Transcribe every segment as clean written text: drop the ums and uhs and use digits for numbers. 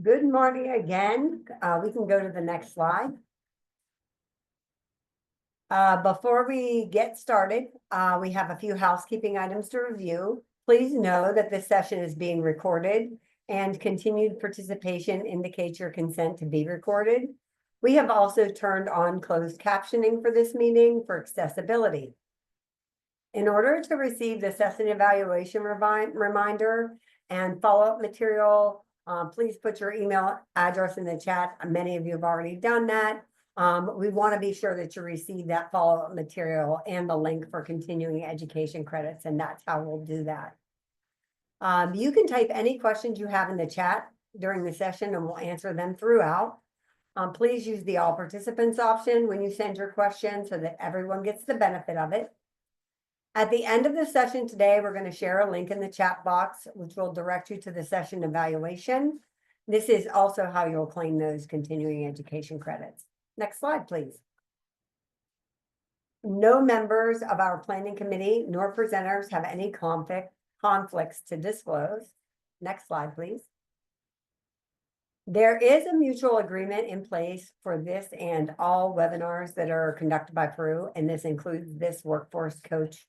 Good morning again. We can go to the next slide. Before we get started, we have a few housekeeping items to review. Please know that this session is being recorded and continued participation indicates your consent to be recorded. We have also turned on closed captioning for this meeting for accessibility. In order to receive the session evaluation reminder and follow-up material, please put your email address in the chat. Many of you have already done that. We want to be sure that you receive that follow-up material and the link for continuing education credits, and that's how we'll do that. You can type any questions you have in the chat during the session and we'll answer them throughout. Please use the all participants option when you send your question so that everyone gets the benefit of it. At the end of the session today, we're going to share a link in the chat box, which will direct you to the session evaluation. This is also how you'll claim those continuing education credits. Next slide, please. No members of our planning committee nor presenters have any conflicts to disclose. Next slide, please. There is a mutual agreement in place for this and all webinars that are conducted by Peru, and this includes this workforce coach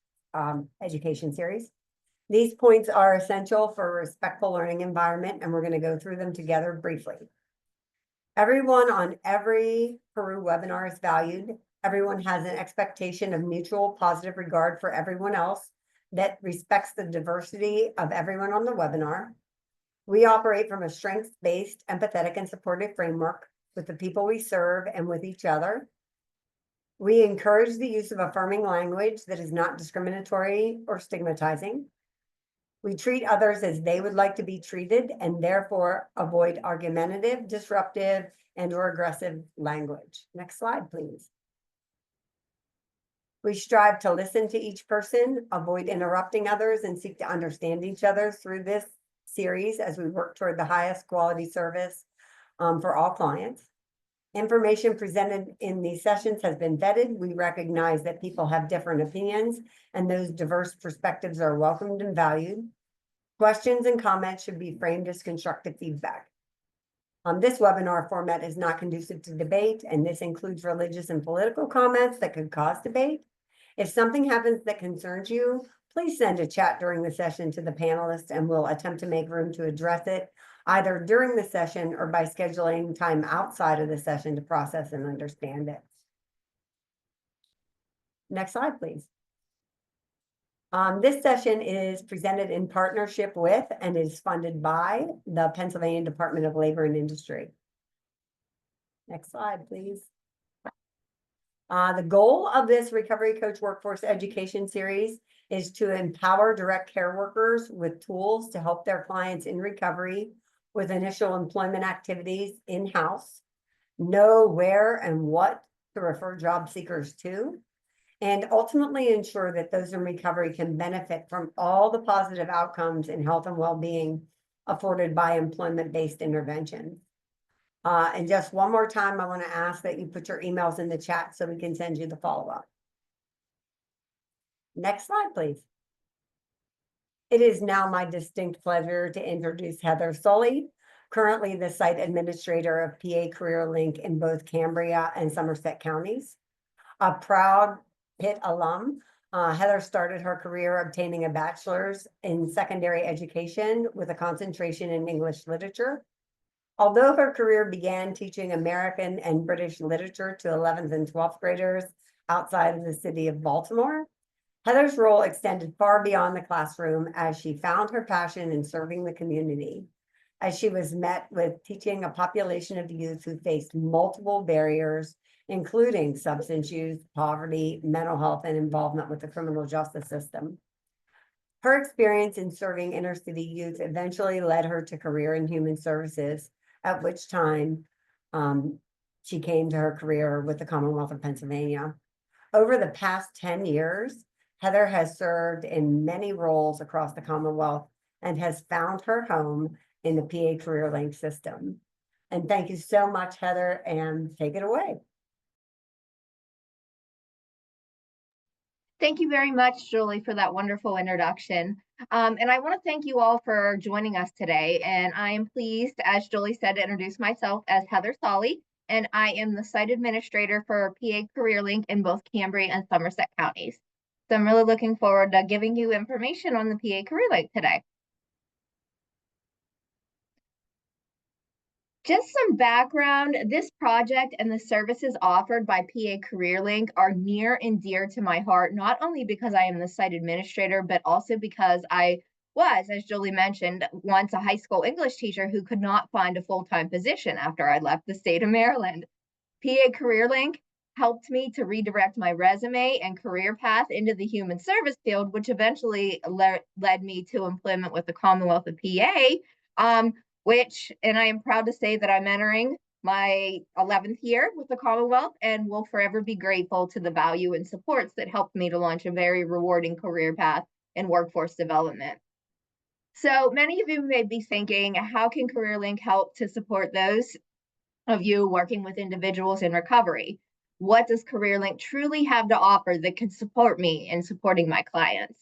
education series. These points are essential for a respectful learning environment, and we're going to go through them together briefly. Everyone on every Peru webinar is valued. Everyone has an expectation of mutual positive regard for everyone else that respects the diversity of everyone on the webinar. We operate from a strengths-based, empathetic, and supportive framework with the people we serve and with each other. We encourage the use of affirming language that is not discriminatory or stigmatizing. We treat others as they would like to be treated and therefore avoid argumentative, disruptive, and/or aggressive language. Next slide, please. We strive to listen to each person, avoid interrupting others, and seek to understand each other through this series as we work toward the highest quality service for all clients. Information presented in these sessions has been vetted. We recognize that people have different opinions, and those diverse perspectives are welcomed and valued. Questions and comments should be framed as constructive feedback. This webinar format is not conducive to debate, and this includes religious and political comments that could cause debate. If something happens that concerns you, please send a chat during the session to the panelists, and we'll attempt to make room to address it either during the session or by scheduling time outside of the session to process and understand it. Next slide, please. This session is presented in partnership with and is funded by the Pennsylvania Department of Labor and Industry. Next slide, please. The goal of this Recovery Coach Workforce Education Series is to empower direct care workers with tools to help their clients in recovery with initial employment activities in-house, know where and what to refer job seekers to, and ultimately ensure that those in recovery can benefit from all the positive outcomes in health and well-being afforded by employment-based interventions. And just one more time, I want to ask that you put your emails in the chat so we can send you the follow-up. Next slide, please. It is now my distinct pleasure to introduce Heather Sully, currently the site administrator of PA CareerLink in both Cambria and Somerset counties. A proud Pitt alum, Heather started her career obtaining a bachelor's in secondary education with a concentration in English literature. Although her career began teaching American and British literature to 11th and 12th graders outside of the city of Baltimore, Heather's role extended far beyond the classroom as she found her passion in serving the community, as she was met with teaching a population of youth who faced multiple barriers, including substance use, poverty, mental health, and involvement with the criminal justice system. Her experience in serving inner city youth eventually led her to career in human services, at which time she came to her career with the Commonwealth of Pennsylvania. Over the past 10 years, Heather has served in many roles across the Commonwealth and has found her home in the PA CareerLink system. And thank you so much, Heather, and take it away. Thank you very much, Julie, for that wonderful introduction. And I want to thank you all for joining us today. And I am pleased, as Julie said, to introduce myself as Heather Solly, and I am the site administrator for PA CareerLink in both Cambria and Somerset counties. So I'm really looking forward to giving you information on the PA CareerLink today. Just some background, this project and the services offered by PA CareerLink are near and dear to my heart, not only because I am the site administrator, but also because I was, as Julie mentioned, once a high school English teacher who could not find a full-time position after I left the state of Maryland. PA CareerLink helped me to redirect my resume and career path into the human service field, which eventually led me to employment with the Commonwealth of PA, and I am proud to say that I'm entering my 11th year with the Commonwealth and will forever be grateful to the value and supports that helped me to launch a very rewarding career path in workforce development. So many of you may be thinking, how can CareerLink help to support those of you working with individuals in recovery? What does CareerLink truly have to offer that can support me in supporting my clients?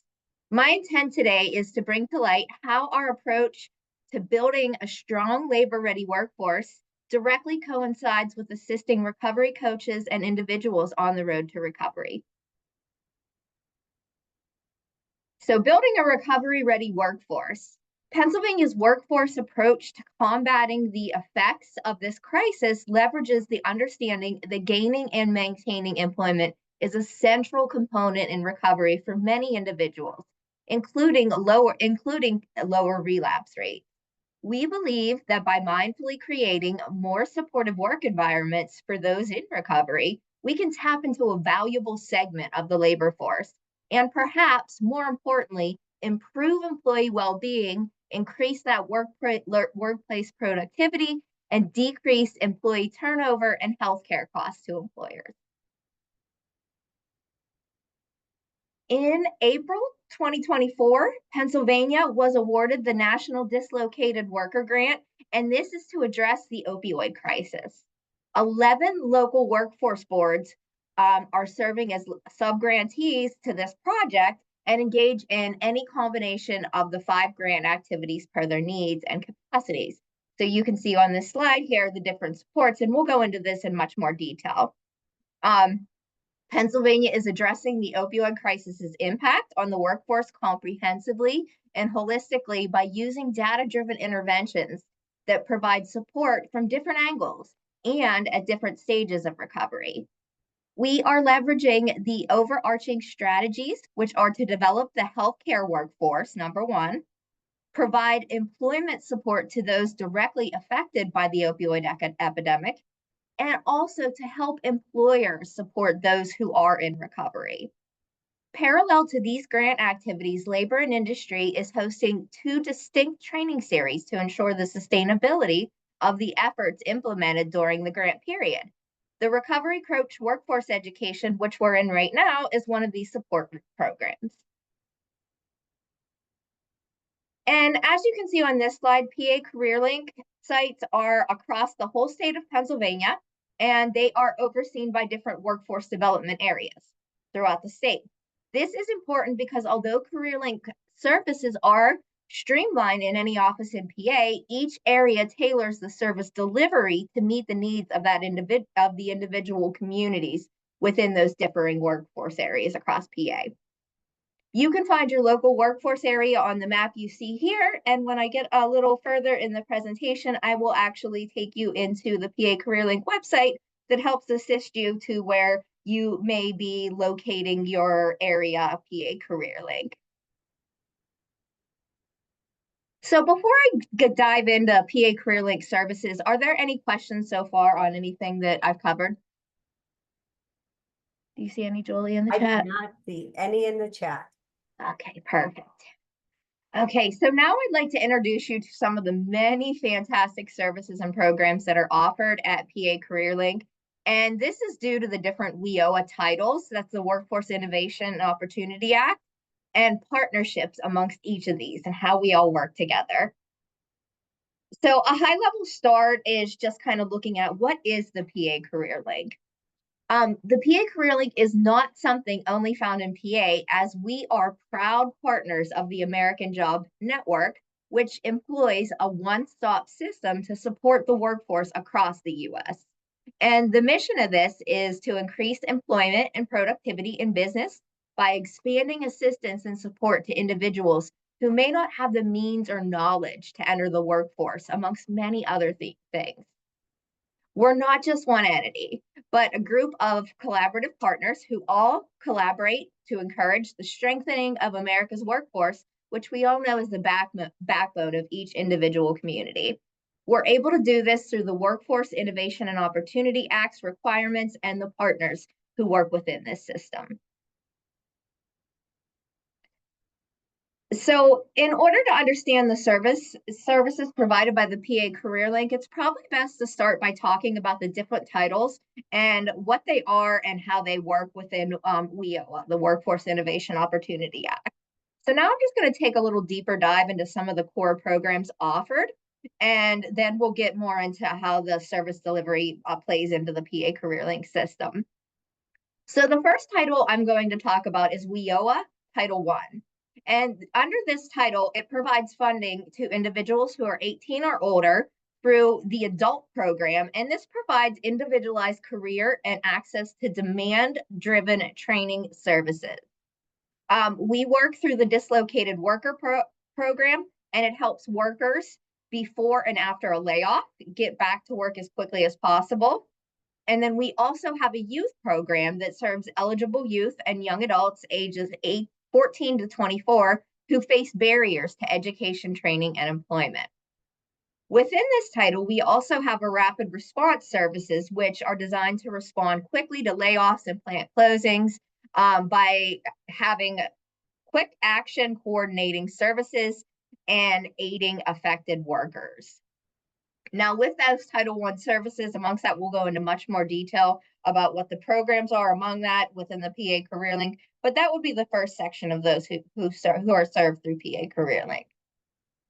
My intent today is to bring to light how our approach to building a strong labor-ready workforce directly coincides with assisting recovery coaches and individuals on the road to recovery. So building a recovery-ready workforce. Pennsylvania's workforce approach to combating the effects of this crisis leverages the understanding that gaining and maintaining employment is a central component in recovery for many individuals, including lower relapse rates. We believe that by mindfully creating more supportive work environments for those in recovery, we can tap into a valuable segment of the labor force and perhaps more importantly, improve employee well-being, increase that workplace productivity, and decrease employee turnover and healthcare costs to employers. In April 2024, Pennsylvania was awarded the National Dislocated Worker Grant, and this is to address the opioid crisis. 11 local workforce boards are serving as sub-grantees to this project and engage in any combination of the 5 grant activities per their needs and capacities. So you can see on this slide here the different supports, and we'll go into this in much more detail. Pennsylvania is addressing the opioid crisis's impact on the workforce comprehensively and holistically by using data-driven interventions that provide support from different angles and at different stages of recovery. We are leveraging the overarching strategies, which are to develop the healthcare workforce, number one, provide employment support to those directly affected by the opioid epidemic, and also to help employers support those who are in recovery. Parallel to these grant activities, Labor and Industry is hosting 2 distinct training series to ensure the sustainability of the efforts implemented during the grant period. The Recovery Coach Workforce Education, which we're in right now, is one of these support programs. And as you can see on this slide, PA CareerLink sites are across the whole state of Pennsylvania, and they are overseen by different workforce development areas throughout the state. This is important because although CareerLink services are streamlined in any office in PA, each area tailors the service delivery to meet the needs of the individual communities within those differing workforce areas across PA. You can find your local workforce area on the map you see here. And when I get a little further in the presentation, I will actually take you into the PA CareerLink website that helps assist you to where you may be locating your area of PA CareerLink. So before I dive into PA CareerLink services, are there any questions so far on anything that I've covered? Do you see any, Julie, in the chat? I do not see any in the chat. Okay, perfect. Okay, so now I'd like to introduce you to some of the many fantastic services and programs that are offered at PA CareerLink. And this is due to the different WIOA titles. That's the Workforce Innovation and Opportunity Act, and partnerships amongst each of these and how we all work together. So a high level start is just kind of looking at what is the PA CareerLink. The PA Career Link is not something only found in PA, as we are proud partners of the American Job Network, which employs a one-stop system to support the workforce across the US. And the mission of this is to increase employment and productivity in business by expanding assistance and support to individuals who may not have the means or knowledge to enter the workforce, amongst many other things. We're not just one entity, but a group of collaborative partners who all collaborate to encourage the strengthening of America's workforce, which we all know is the backbone of each individual community. We're able to do this through the Workforce Innovation and Opportunity Act's requirements and the partners who work within this system. So in order to understand the services provided by the PA CareerLink, it's probably best to start by talking about the different titles and what they are and how they work within WIOA, the Workforce Innovation Opportunity Act. So now I'm just going to take a little deeper dive into some of the core programs offered, and then we'll get more into how the service delivery plays into the PA CareerLink system. So the first title I'm going to talk about is WIOA Title 1. And under this title, it provides funding to individuals who are 18 or older through the adult program. And this provides individualized career and access to demand-driven training services. We work through the dislocated worker program, and it helps workers before and after a layoff get back to work as quickly as possible. And then we also have a youth program that serves eligible youth and young adults ages 14 to 24 who face barriers to education, training, and employment. Within this title, we also have a rapid response services, which are designed to respond quickly to layoffs and plant closings by having quick action coordinating services and aiding affected workers. Now, with those Title I services, amongst that, we'll go into much more detail about what the programs are among that within the PA CareerLink, but that would be the first section of those who are served through PA CareerLink.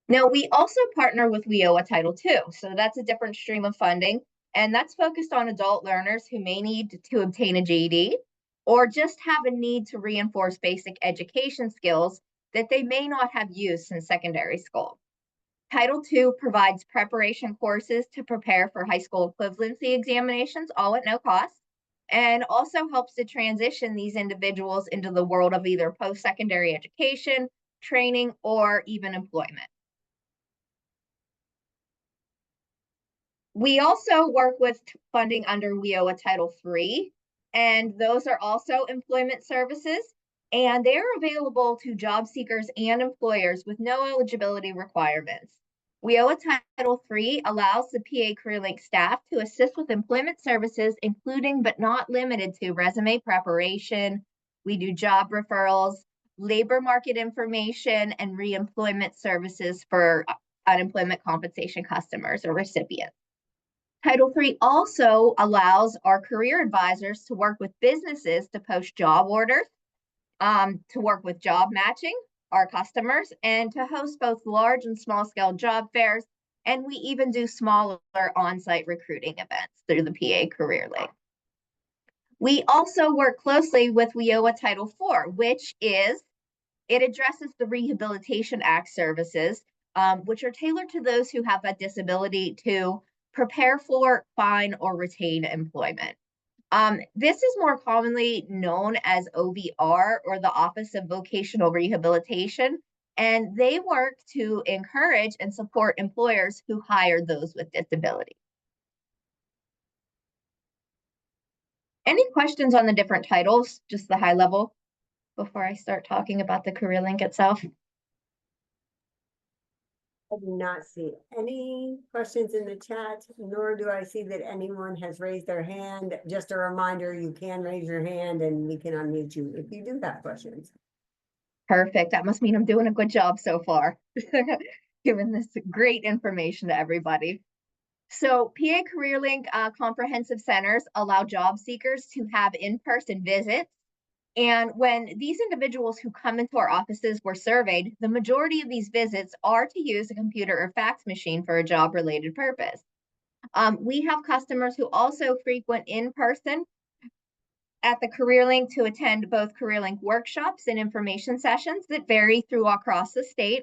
Now, we also partner with WIOA Title II, so that's a different stream of funding, and that's focused on adult learners who may need to obtain a GED or just have a need to reinforce basic education skills that they may not have used since secondary school. Title II provides preparation courses to prepare for high school equivalency examinations, all at no cost, and also helps to transition these individuals into the world of either post-secondary education, training, or even employment. We also work with funding under WIOA Title III, and those are also employment services, and they're available to job seekers and employers with no eligibility requirements. WIOA Title III allows the PA CareerLink staff to assist with employment services, including but not limited to resume preparation. We do job referrals, labor market information, and reemployment services for unemployment compensation customers or recipients. Title III also allows our career advisors to work with businesses to post job orders, to work with job matching our customers, and to host both large and small scale job fairs. And we even do smaller on-site recruiting events through the PA CareerLink. We also work closely with WIOA Title IV, which addresses the Rehabilitation Act services, which are tailored to those who have a disability to prepare for, find, or retain employment. This is more commonly known as OVR, or the Office of Vocational Rehabilitation, and they work to encourage and support employers who hire those with disabilities. Any questions on the different titles, just the high level, before I start talking about the CareerLink itself? I do not see any questions in the chat, nor do I see that anyone has raised their hand. Just a reminder, you can raise your hand and we can unmute you if you do have questions. Perfect. That must mean I'm doing a good job so far, giving this great information to everybody. So PA CareerLink comprehensive centers allow job seekers to have in-person visits. And when these individuals who come into our offices were surveyed, the majority of these visits are to use a computer or fax machine for a job-related purpose. We have customers who also frequent in-person at the CareerLink to attend both CareerLink workshops and information sessions that vary across the state.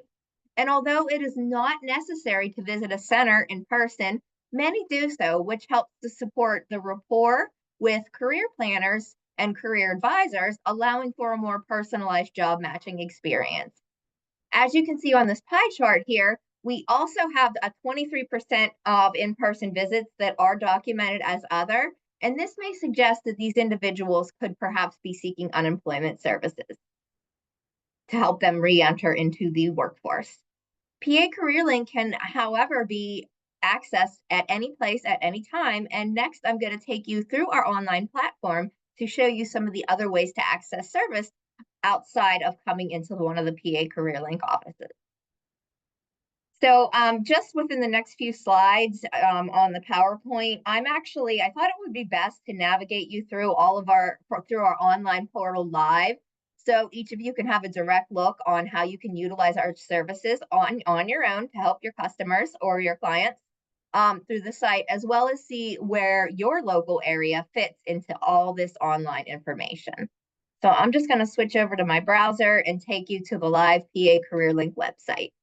And although it is not necessary to visit a center in person, many do so, which helps to support the rapport with career planners and career advisors, allowing for a more personalized job matching experience. As you can see on this pie chart here, we also have a 23% of in-person visits that are documented as other, and this may suggest that these individuals could perhaps be seeking unemployment services to help them re-enter into the workforce. PA CareerLink can, however, be accessed at any place at any time. And next, I'm going to take you through our online platform to show you some of the other ways to access service outside of coming into one of the PA CareerLink offices. So just within the next few slides on the PowerPoint, I thought it would be best to navigate you through through our online portal live. So each of you can have a direct look on how you can utilize our services on your own to help your customers or your clients through the site, as well as see where your local area fits into all this online information. So I'm just going to switch over to my browser and take you to the live PA CareerLink website.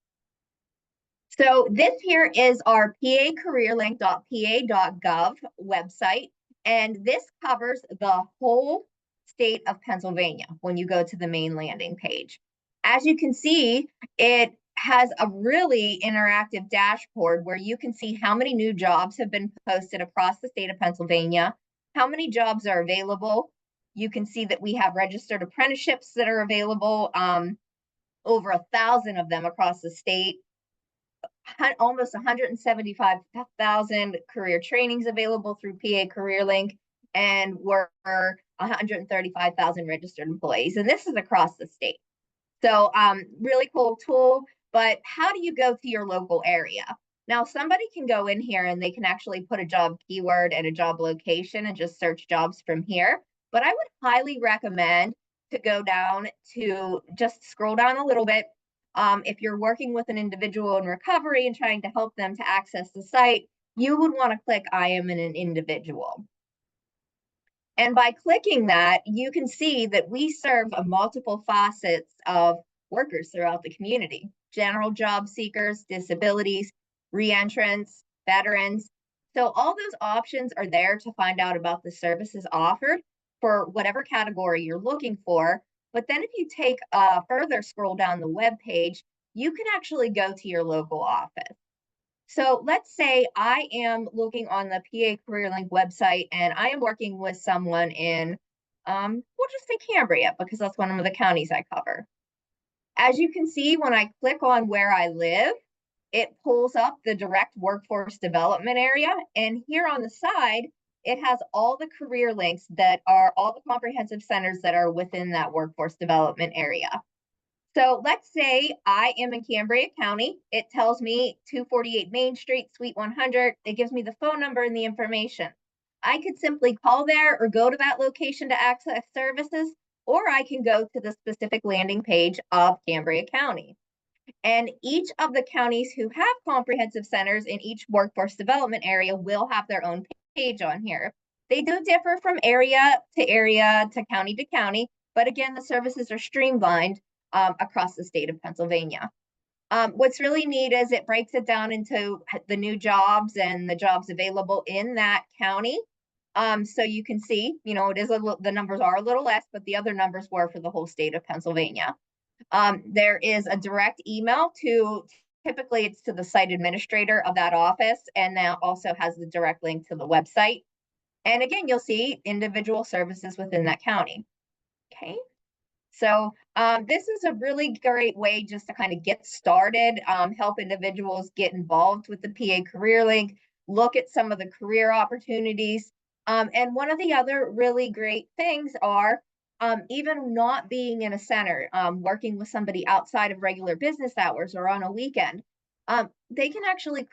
So this here is our pacareerlink.pa.gov website, and this covers the whole state of Pennsylvania when you go to the main landing page. As you can see, it has a really interactive dashboard where you can see how many new jobs have been posted across the state of Pennsylvania, how many jobs are available. You can see that we have registered apprenticeships that are available, over 1,000 of them across the state. Almost 175,000 career trainings available through PA CareerLink, and we're 135,000 registered employees. And this is across the state. So really cool tool, but how do you go to your local area? Now, somebody can go in here and they can actually put a job keyword and a job location and just search jobs from here. But I would highly recommend to go down to just scroll down a little bit. If you're working with an individual in recovery and trying to help them to access the site, you would want to click I am an individual. And by clicking that, you can see that we serve multiple facets of workers throughout the community: general job seekers, disabilities, reentrants, veterans. So all those options are there to find out about the services offered for whatever category you're looking for. But then if you take a further scroll down the web page, you can actually go to your local office. So let's say I am looking on the PA CareerLink website and I am working with someone in, we'll just say Cambria, because that's one of the counties I cover. As you can see, when I click on where I live, it pulls up the direct workforce development area. And here on the side, it has all the career links that are all the comprehensive centers that are within that workforce development area. So let's say I am in Cambria County. It tells me 248 Main Street, Suite 100. It gives me the phone number and the information. I could simply call there or go to that location to access services, or I can go to the specific landing page of Cambria County. And each of the counties who have comprehensive centers in each workforce development area will have their own page on here. They do differ from area to county, but again, the services are streamlined across the state of Pennsylvania. What's really neat is it breaks it down into the new jobs and the jobs available in that county. So you can see, it is the numbers are a little less, but the other numbers were for the whole state of Pennsylvania. There is a direct email typically it's to the site administrator of that office, and that also has the direct link to the website. And again, you'll see individual services within that county. Okay. So this is a really great way just to kind of get started, help individuals get involved with the PA CareerLink, look at some of the career opportunities. And one of the other really great things are even not being in a center, working with somebody outside of regular business hours or on a weekend, they can actually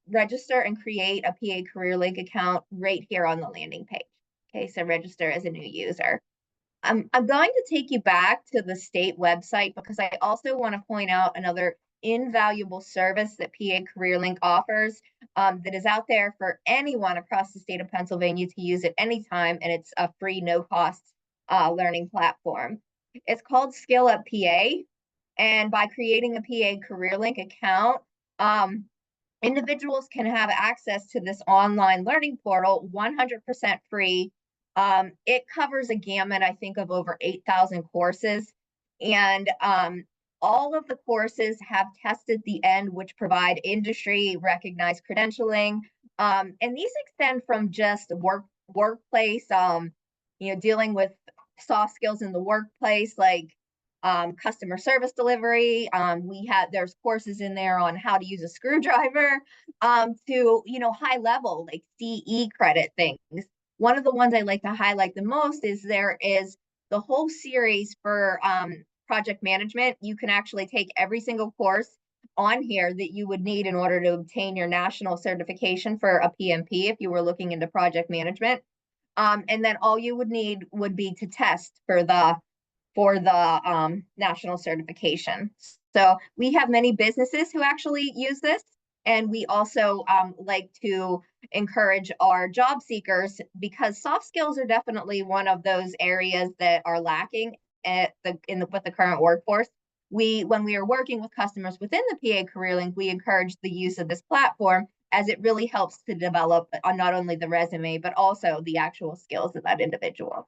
register and create a PA CareerLink account right here on the landing page. Okay, so register as a new user. I'm going to take you back to the state website because I also want to point out another invaluable service that PA CareerLink offers, that is out there for anyone across the state of Pennsylvania to use at any time, and it's a free, no-cost learning platform. It's called Skill Up PA, and by creating a PA CareerLink account, individuals can have access to this online learning portal 100% free. It covers a gamut, I think, of over 8,000 courses. And all of the courses have tests at the end, which provide industry recognized credentialing. And these extend from just workplace, dealing with soft skills in the workplace, like customer service delivery. There's courses in there on how to use a screwdriver, to, high level, like CE credit things. One of the ones I like to highlight the most is there is the whole series for project management. You can actually take every single course on here that you would need in order to obtain your national certification for a PMP if you were looking into project management. And then all you would need would be to test for the national certification. So we have many businesses who actually use this. And we also like to encourage our job seekers, because soft skills are definitely one of those areas that are lacking with the current workforce. When we are working with customers within the PA CareerLink, we encourage the use of this platform, as it really helps to develop not only the resume, but also the actual skills of that individual.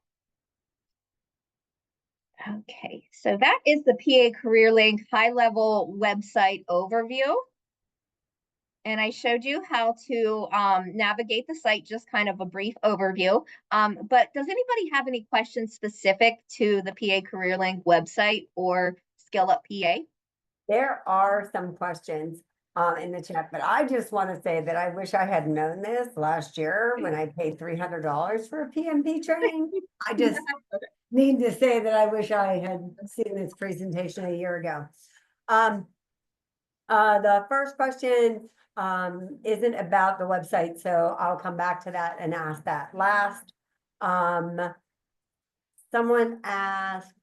Okay, so that is the PA CareerLink high-level website overview. And I showed you how to navigate the site, just kind of a brief overview. But does anybody have any questions specific to the PA CareerLink website or Skill Up PA? There are some questions in the chat, but I just want to say that I wish I had known this last year when I paid $300 for a PMP training. I just need to say that I wish I had seen this presentation a year ago. The first question isn't about the website, so I'll come back to that and ask that last. Someone asked,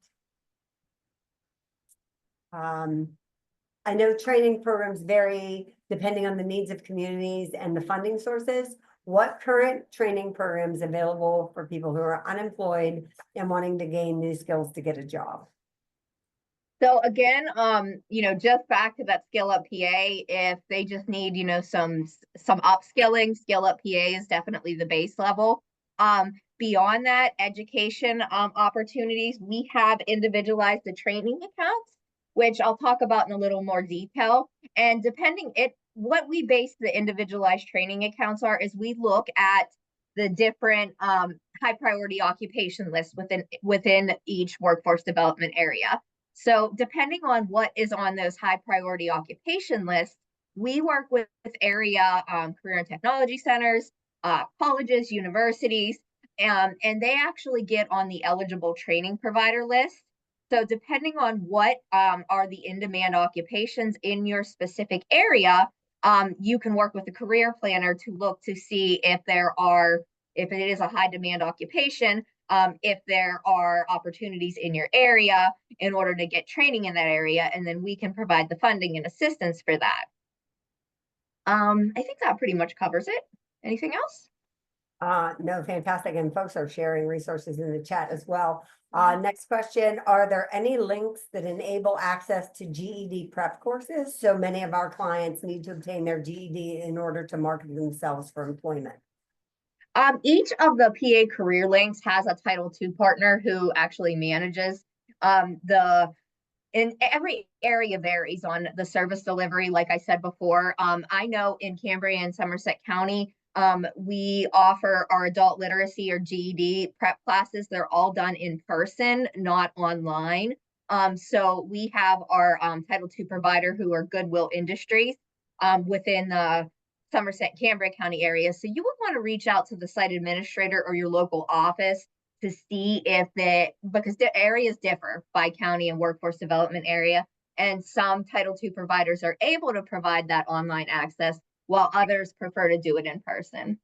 I know training programs vary depending on the needs of communities and the funding sources. What current training programs available for people who are unemployed and wanting to gain new skills to get a job? So again, just back to that Skill Up PA, if they just need, some upskilling, Skill Up PA is definitely the base level. Beyond that, education opportunities, we have individualized the training accounts, which I'll talk about in a little more detail. And what we base the individualized training accounts are is we look at the different high priority occupation lists within each workforce development area. So depending on what is on those high priority occupation lists, we work with area career and technology centers, colleges, universities, and they actually get on the eligible training provider list. So depending on what are the in-demand occupations in your specific area, you can work with a career planner to look to see if it is a high demand occupation, if there are opportunities in your area in order to get training in that area, and then we can provide the funding and assistance for that. I think that pretty much covers it. Anything else? No, fantastic. And folks are sharing resources in the chat as well. Next question, are there any links that enable access to GED prep courses? So many of our clients need to obtain their GED in order to market themselves for employment. Each of the PA CareerLinks has a Title II partner who actually manages in every area varies on the service delivery. Like I said before, I know in Cambria and Somerset County, we offer our adult literacy or GED prep classes. They're all done in person, not online. So we have our Title II provider who are Goodwill Industries within the Somerset, Cambria County area. So you would want to reach out to the site administrator or your local office to see because the areas differ by county and workforce development area. And some Title II providers are able to provide that online access, while others prefer to do it in person.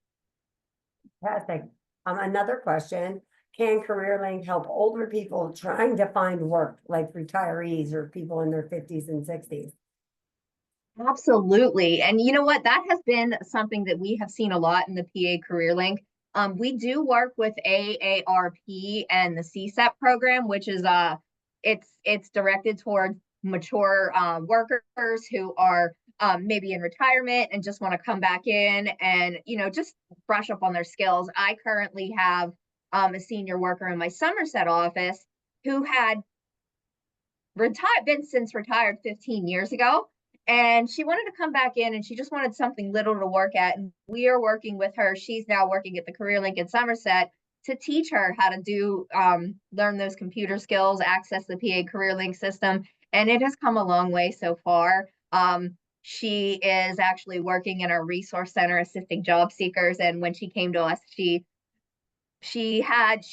Fantastic. Another question, can CareerLink help older people trying to find work, like retirees or people in their 50s and 60s? Absolutely. And you know what? That has been something that we have seen a lot in the PA Career Link. We do work with AARP and the CSEP program, which is it's directed towards mature workers who are maybe in retirement and just want to come back in and just brush up on their skills. I currently have a senior worker in my Somerset office who had been since retired 15 years ago, and she wanted to come back in and she just wanted something little to work at, and we are working with her. She's now working at the CareerLink in Somerset to teach her how to do learn those computer skills, access the PA CareerLink system, and it has come a long way so far. She is actually working in our resource center assisting job seekers, and when she came to us, she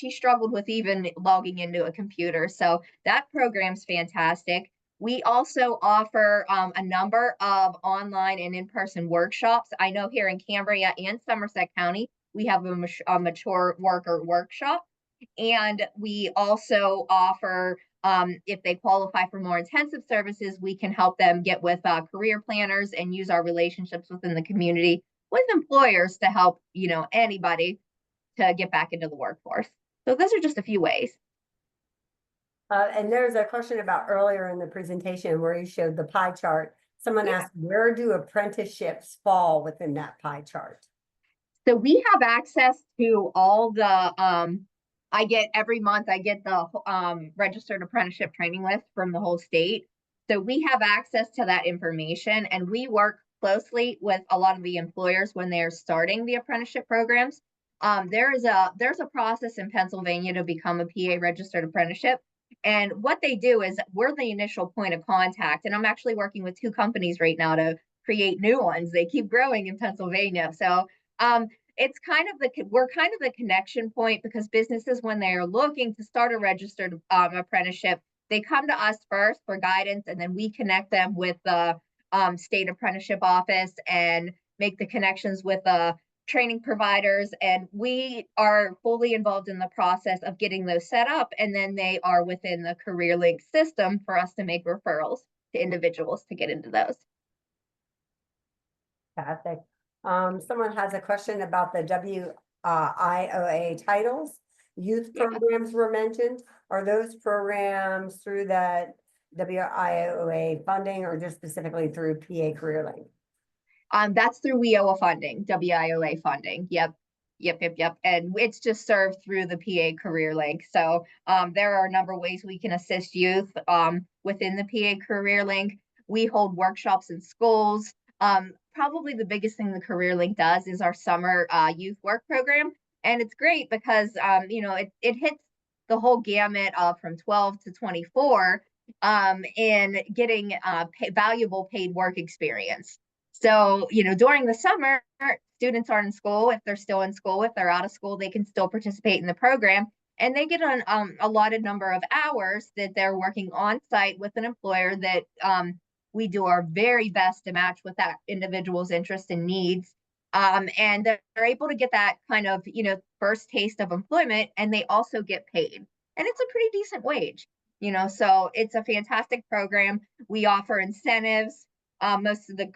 struggled with even logging into a computer. So that program's fantastic. We also offer a number of online and in-person workshops. I know here in Cambria and Somerset County, we have a mature worker workshop. And we also offer, if they qualify for more intensive services, we can help them get with career planners and use our relationships within the community with employers to help, anybody to get back into the workforce. So those are just a few ways. And there's a question about earlier in the presentation where you showed the pie chart. Someone Yeah. asked, where do apprenticeships fall within that pie chart? So we have access to all the I get every month I get the registered apprenticeship training list from the whole state. So we have access to that information, and we work closely with a lot of the employers when they're starting the apprenticeship programs. There's a process in Pennsylvania to become a PA registered apprenticeship. And what they do is we're the initial point of contact. And I'm actually working with two companies right now to create new ones. They keep growing in Pennsylvania. So it's kind of we're kind of the connection point, because businesses, when they are looking to start a registered apprenticeship, they come to us first for guidance, and then we connect them with the state apprenticeship office and make the connections with the training providers, and we are fully involved in the process of getting those set up, and then they are within the CareerLink system for us to make referrals to individuals to get into those. Fantastic. Someone has a question about the WIOA titles. Youth Yeah. programs were mentioned. Are those programs through that WIOA funding or just specifically through PA CareerLink? That's through WIOA funding, WIOA funding. Yep. And it's just served through the PA CareerLink. So there are a number of ways we can assist youth within the PA CareerLink. We hold workshops in schools. Probably the biggest thing the CareerLink does is our summer youth work program. And it's great because, it hits the whole gamut of from 12 to 24 in getting valuable paid work experience. So, during the summer, students aren't in school. If they're still in school, if they're out of school, they can still participate in the program. And they get an allotted number of hours that they're working on site with an employer that we do our very best to match with that individual's interests and needs. And they're able to get that kind of, first taste of employment, and they also get paid. And it's a pretty decent wage, so it's a fantastic program. We offer incentives. Most of the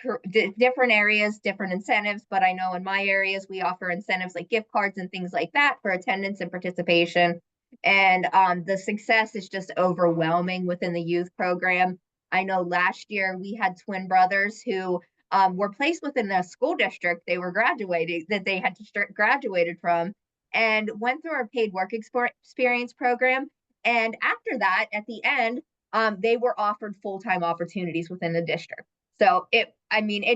different areas, different incentives, but I know in my areas, we offer incentives like gift cards and things like that for attendance and participation. And the success is just overwhelming within the youth program. I know last year we had twin brothers who were placed within the school district they were graduating, that they had graduated from, and went through our paid work experience program. And after that, at the end, they were offered full-time opportunities within the district. So it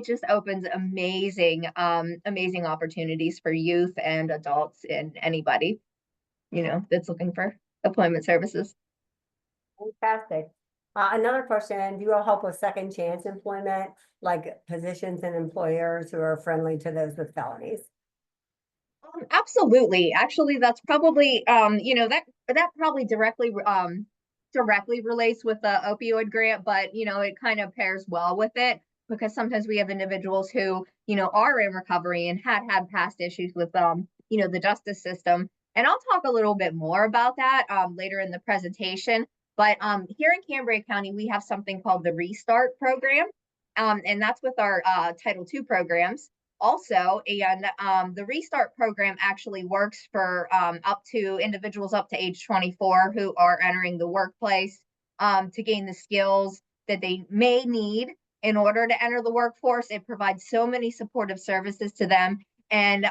just opens amazing opportunities for youth and adults and anybody, that's looking for employment services. Fantastic. Another question, do you all help with second chance employment, like positions and employers who are friendly to those with felonies? Absolutely. Actually, that's probably that probably directly relates with the opioid grant, but it kind of pairs well with it, because sometimes we have individuals who are in recovery and had past issues with the justice system. And I'll talk a little bit more about that later in the presentation. But here in Cambria County, we have something called the Restart program. and that's with our Title II programs also. And the Restart program actually works for up to individuals up to age 24 who are entering the workplace to gain the skills that they may need in order to enter the workforce. It provides so many supportive services to them. And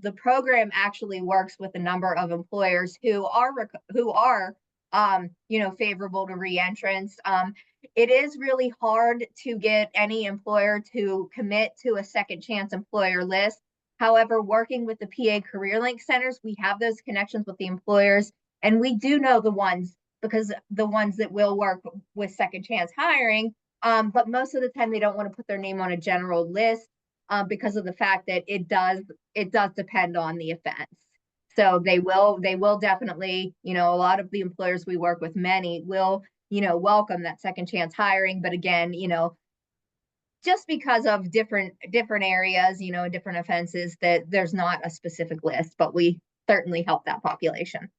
the program actually works with a number of employers who are favorable to reentrance. It is really hard to get any employer to commit to a second chance employer list. However, working with the PA CareerLink centers, we have those connections with the employers, and we do know the ones, because the ones that will work with second chance hiring, but most of the time they don't want to put their name on a general list because of the fact that it does depend on the offense. So they will definitely, a lot of the employers we work with, many will, welcome that second chance hiring. But again, just because of different areas, different offenses, that there's not a specific list, but we certainly help that population.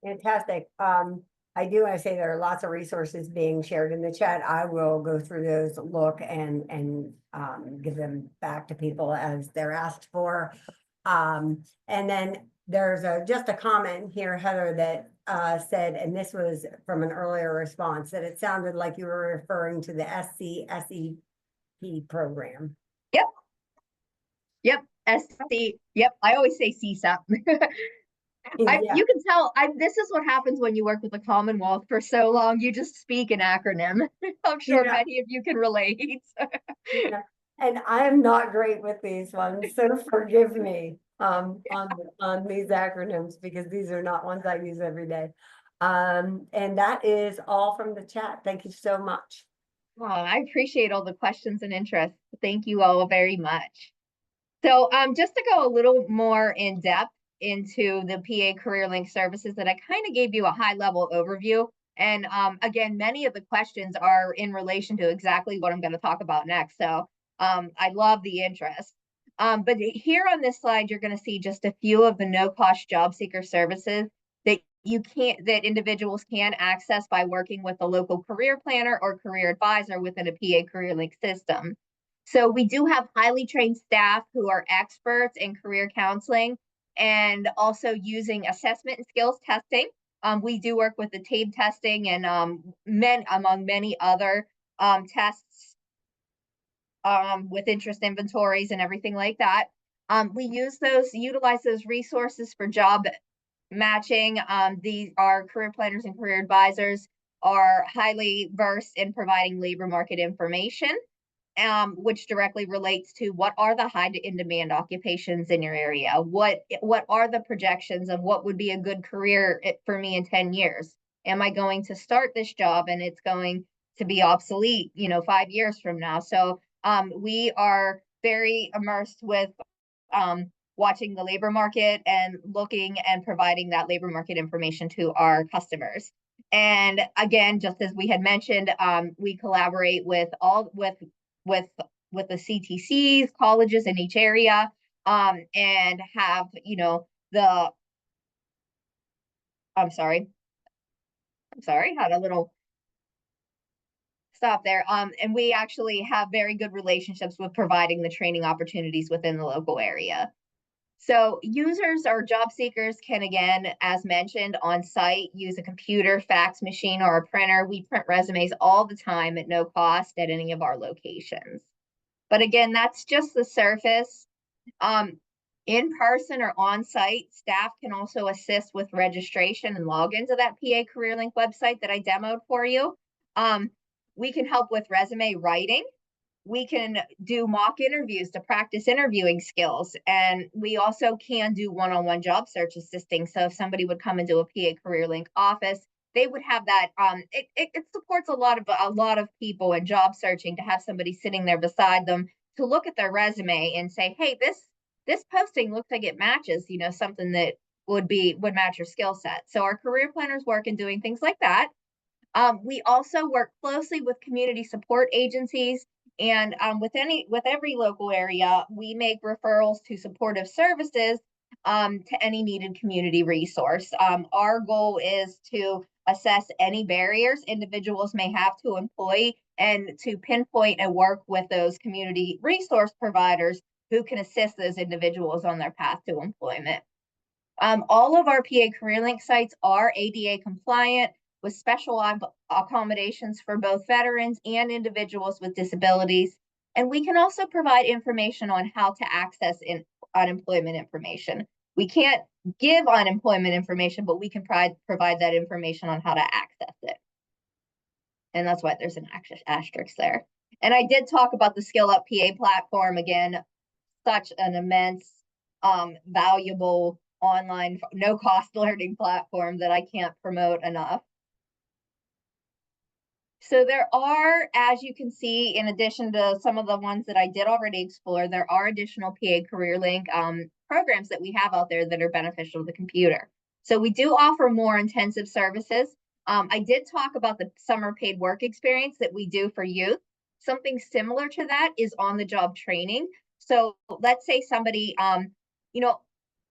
Fantastic. I do want to say there are lots of resources being shared in the chat. I will go through those, look, and give them back to people as they're asked for. And then there's just a comment here, Heather, that said, and this was from an earlier response, that it sounded like you were referring to the SCSEP program. Yep. SC. Yep. I always say CSAP. Yeah. You can tell this is what happens when you work with the Commonwealth for so long. You just speak an acronym. I'm sure many of you can relate. And I'm not great with these ones, so forgive me on these acronyms, because these are not ones I use every day. And that is all from the chat. Thank you so much. Well, I appreciate all the questions and interest. Thank you all very much. So just to go a little more in depth into the PA CareerLink services, that I kind of gave you a high level overview. And again, many of the questions are in relation to exactly what I'm going to talk about next. So I love the interest. But here on this slide, you're going to see just a few of the no-cost job seeker services that that individuals can access by working with a local career planner or career advisor within a PA CareerLink system. So we do have highly trained staff who are experts in career counseling and also using assessment and skills testing. We do work with the TABE testing and among many other tests with interest inventories and everything like that. We utilize those resources for job matching. Our career planners and career advisors are highly versed in providing labor market information, which directly relates to what are the high in demand occupations in your area? What are the projections of what would be a good career for me in 10 years? Am I going to start this job and it's going to be obsolete, 5 years from now? So we are very immersed with watching the labor market and looking and providing that labor market information to our customers. And again, just as we had mentioned, we collaborate with the CTCs, colleges in each area, and have, I'm sorry, had a little stop there. And we actually have very good relationships with providing the training opportunities within the local area. So users or job seekers can, again, as mentioned, on site, use a computer, fax machine, or a printer. We print resumes all the time at no cost at any of our locations. But again, that's just the surface. In person or on site, staff can also assist with registration and login to that PA CareerLink website that I demoed for you. We can help with resume writing. We can do mock interviews to practice interviewing skills. And we also can do one-on-one job search assisting. So if somebody would come into a PA CareerLink office, they would have that. It supports a lot of people in job searching to have somebody sitting there beside them to look at their resume and say, hey, this posting looks like it matches, something that would match your skill set. So our career planners work in doing things like that. We also work closely with community support agencies, and with every local area, we make referrals to supportive services to any needed community resource. Our goal is to assess any barriers individuals may have to employ and to pinpoint and work with those community resource providers who can assist those individuals on their path to employment. All of our PA CareerLink sites are ADA compliant with special accommodations for both veterans and individuals with disabilities. And we can also provide information on how to access unemployment information. We can't give unemployment information, but we can provide that information on how to access it. And that's why there's an asterisk there. And I did talk about the Skill Up PA platform again, such an immense, valuable online, no cost learning platform that I can't promote enough. So there are, as you can see, in addition to some of the ones that I did already explore, there are additional PA CareerLink programs that we have out there that are beneficial to the computer. So we do offer more intensive services. I did talk about the summer paid work experience that we do for youth. Something similar to that is on-the-job training. So let's say somebody,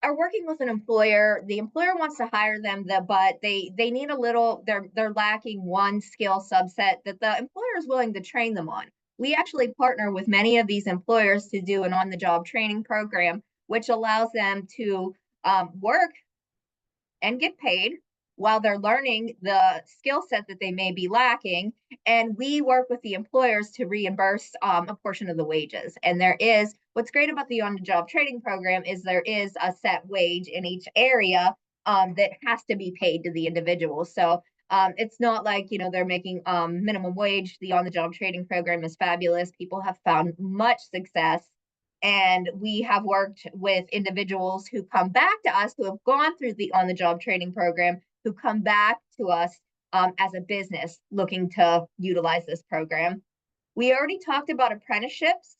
are working with an employer. The employer wants to hire them, but they need a little. They're lacking one skill subset that the employer is willing to train them on. We actually partner with many of these employers to do an on-the-job training program, which allows them to work and get paid while they're learning the skill set that they may be lacking. And we work with the employers to reimburse a portion of the wages. And what's great about the on-the-job training program is there is a set wage in each area that has to be paid to the individual. So it's not like, they're making minimum wage. The on-the-job training program is fabulous. People have found much success. And we have worked with individuals who come back to us, who have gone through the on-the-job training program, who come back to us as a business looking to utilize this program. We already talked about apprenticeships.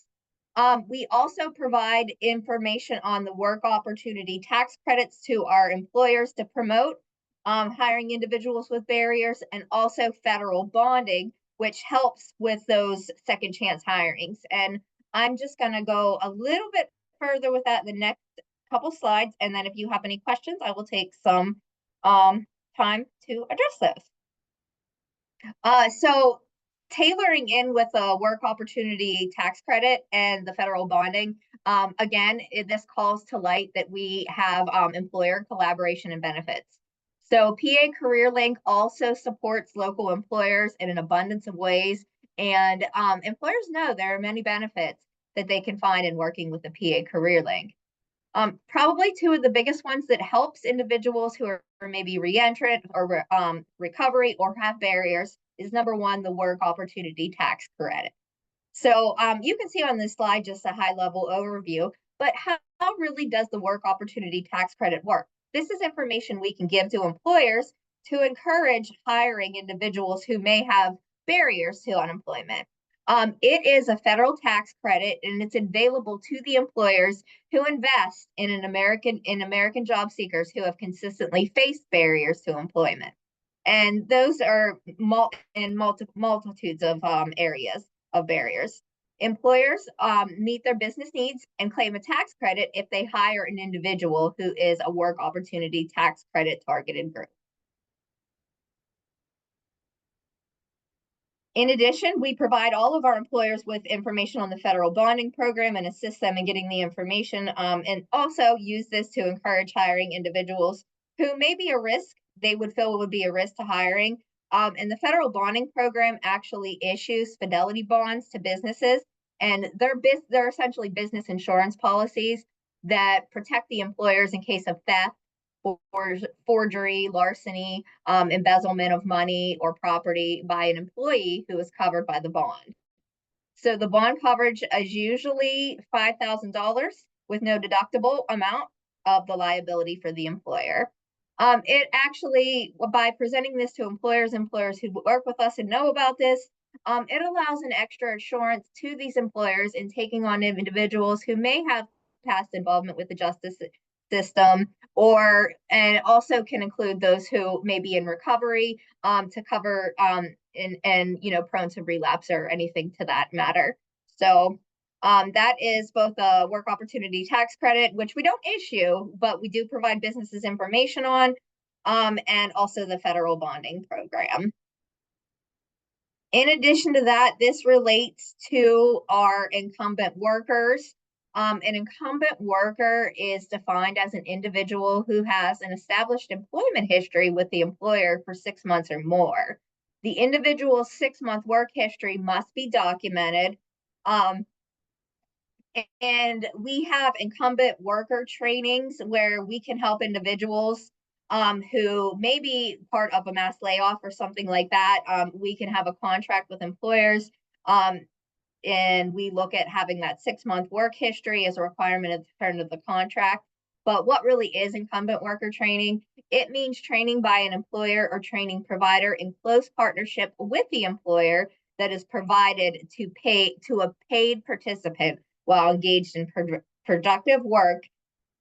We also provide information on the work opportunity tax credits to our employers to promote hiring individuals with barriers, and also federal bonding, which helps with those second chance hirings. And I'm just going to go a little bit further with that in the next couple slides. And then if you have any questions, I will take some time to address those. So tailoring in with a work opportunity tax credit and the federal bonding, again, this calls to light that we have employer collaboration and benefits. So PA CareerLink also supports local employers in an abundance of ways. And employers know there are many benefits that they can find in working with the PA CareerLink. Probably two of the biggest ones that helps individuals who are maybe reentrant or recovery or have barriers is number one, the work opportunity tax credit. So you can see on this slide just a high level overview, but how really does the work opportunity tax credit work? This is information we can give to employers to encourage hiring individuals who may have barriers to unemployment. It is a federal tax credit, and it's available to the employers who invest in American job seekers who have consistently faced barriers to employment. And those are multitudes of areas of barriers. Employers meet their business needs and claim a tax credit if they hire an individual who is a work opportunity tax credit targeted group. In addition, we provide all of our employers with information on the federal bonding program and assist them in getting the information, and also use this to encourage hiring individuals who may be a risk, they would feel would be a risk to hiring. And the federal bonding program actually issues fidelity bonds to businesses, and they're essentially business insurance policies that protect the employers in case of theft, forgery, larceny, embezzlement of money or property by an employee who is covered by the bond. So the bond coverage is usually $5,000 with no deductible amount of the liability for the employer. It actually, by presenting this to employers who work with us and know about this, it allows an extra assurance to these employers in taking on individuals who may have past involvement with the justice system, and also can include those who may be in recovery, to cover and prone to relapse or anything to that matter. So that is both a work opportunity tax credit, which we don't issue, but we do provide businesses information on, and also the federal bonding program. In addition to that, this relates to our incumbent workers. An incumbent worker is defined as an individual who has an established employment history with the employer for 6 months or more. The individual's 6-month work history must be documented. And we have incumbent worker trainings where we can help individuals who may be part of a mass layoff or something like that. We can have a contract with employers, and we look at having that 6-month work history as a requirement at the term of the contract. But what really is incumbent worker training? It means training by an employer or training provider in close partnership with the employer that is provided to a paid participant while engaged in productive work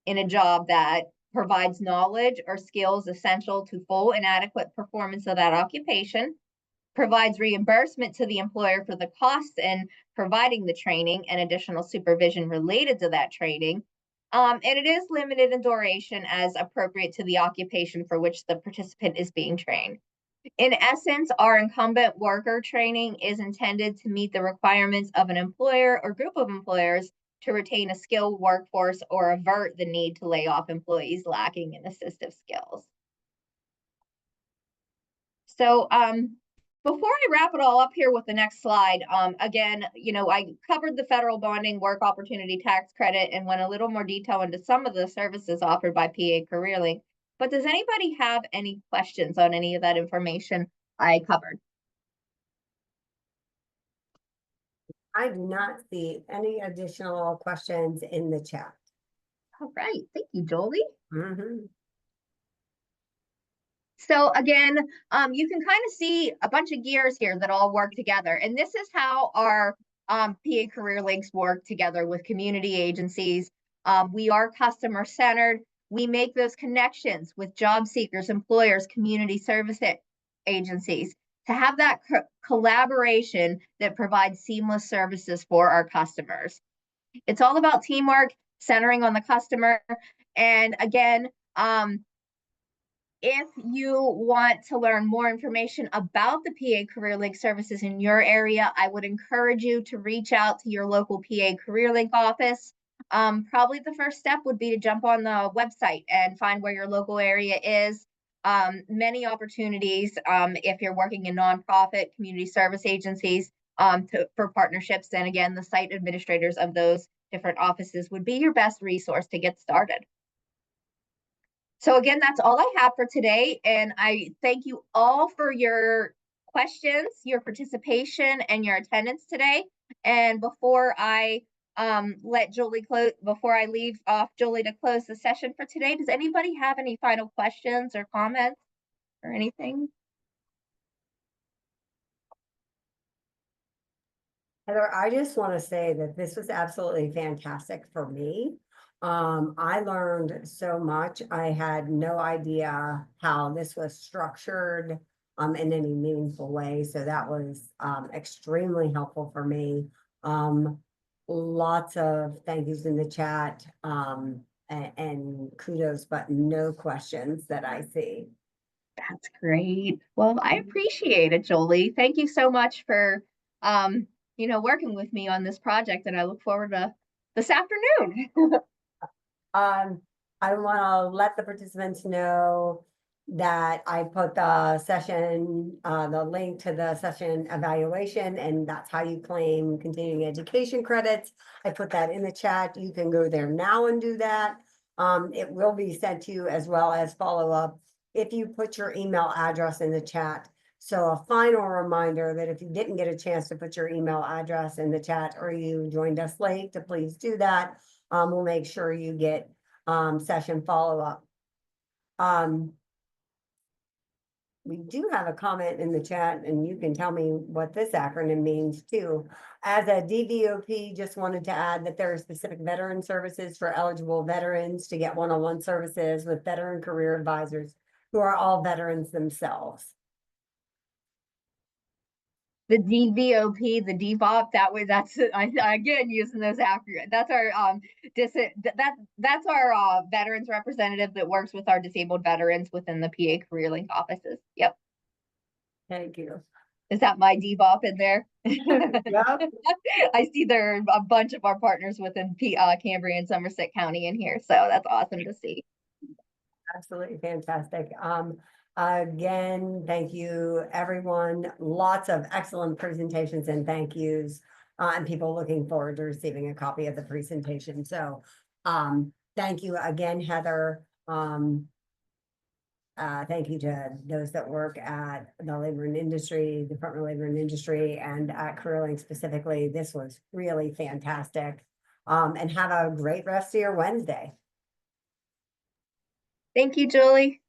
in a job that provides knowledge or skills essential to full and adequate performance of that occupation, provides reimbursement to the employer for the costs in providing the training and additional supervision related to that training. And it is limited in duration as appropriate to the occupation for which the participant is being trained. In essence, our incumbent worker training is intended to meet the requirements of an employer or group of employers to retain a skilled workforce or avert the need to lay off employees lacking in assistive skills. So before I wrap it all up here with the next slide, again, I covered the federal bonding work opportunity tax credit and went a little more detail into some of the services offered by PA CareerLink. But does anybody have any questions on any of that information I covered? I do not see any additional questions in the chat. All right, thank you, Jolie. Mhm. So again, you can kind of see a bunch of gears here that all work together. And this is how our PA Career Links work together with community agencies. We are customer centered. We make those connections with job seekers, employers, community service agencies to have that collaboration that provides seamless services for our customers. It's all about teamwork, centering on the customer. And again, if you want to learn more information about the PA CareerLink services in your area, I would encourage you to reach out to your local PA CareerLink office. Probably the first step would be to jump on the website and find where your local area is. Many opportunities if you're working in nonprofit community service agencies for partnerships. And again, the site administrators of those different offices would be your best resource to get started. So again, that's all I have for today. And I thank you all for your questions, your participation, and your attendance today. And before I let Jolie close, before I leave off Jolie to close the session for today, does anybody have any final questions or comments or anything? Heather, I just want to say that this was absolutely fantastic for me. I learned so much. I had no idea how this was structured in any meaningful way. So that was extremely helpful for me. Lots of thank yous in the chat and kudos, but no questions that I see. That's great. Well, I appreciate it, Jolie. Thank you so much for working with me on this project, and I look forward to this afternoon. I want to let the participants know that I put the session, the link to the session evaluation, and that's how you claim continuing education credits. I put that in the chat. You can go there now and do that. It will be sent to you as well as follow up if you put your email address in the chat. So a final reminder that if you didn't get a chance to put your email address in the chat or you joined us late, to please do that. We'll make sure you get session follow-up. We do have a comment in the chat, and you can tell me what this acronym means too. As a DVOP, just wanted to add that there are specific veteran services for eligible veterans to get one-on-one services with veteran career advisors who are all veterans themselves. The DVOP, the DVOP, that's again using those acronyms. That's our that's our veterans representative that works with our disabled veterans within the PA CareerLink offices. Yep. Thank you. Is that my DBOP in there? Yep. I see there are a bunch of our partners within Cambria and Somerset County in here, so that's awesome to see. Absolutely fantastic. Again, thank you, everyone. Lots of excellent presentations and thank yous. And people looking forward to receiving a copy of the presentation. So, thank you again, Heather. Thank you to those that work at the Labor and Industry, Department of Labor and Industry, and at CareerLink specifically. This was really fantastic. And have a great rest of your Wednesday. Thank you, Julie.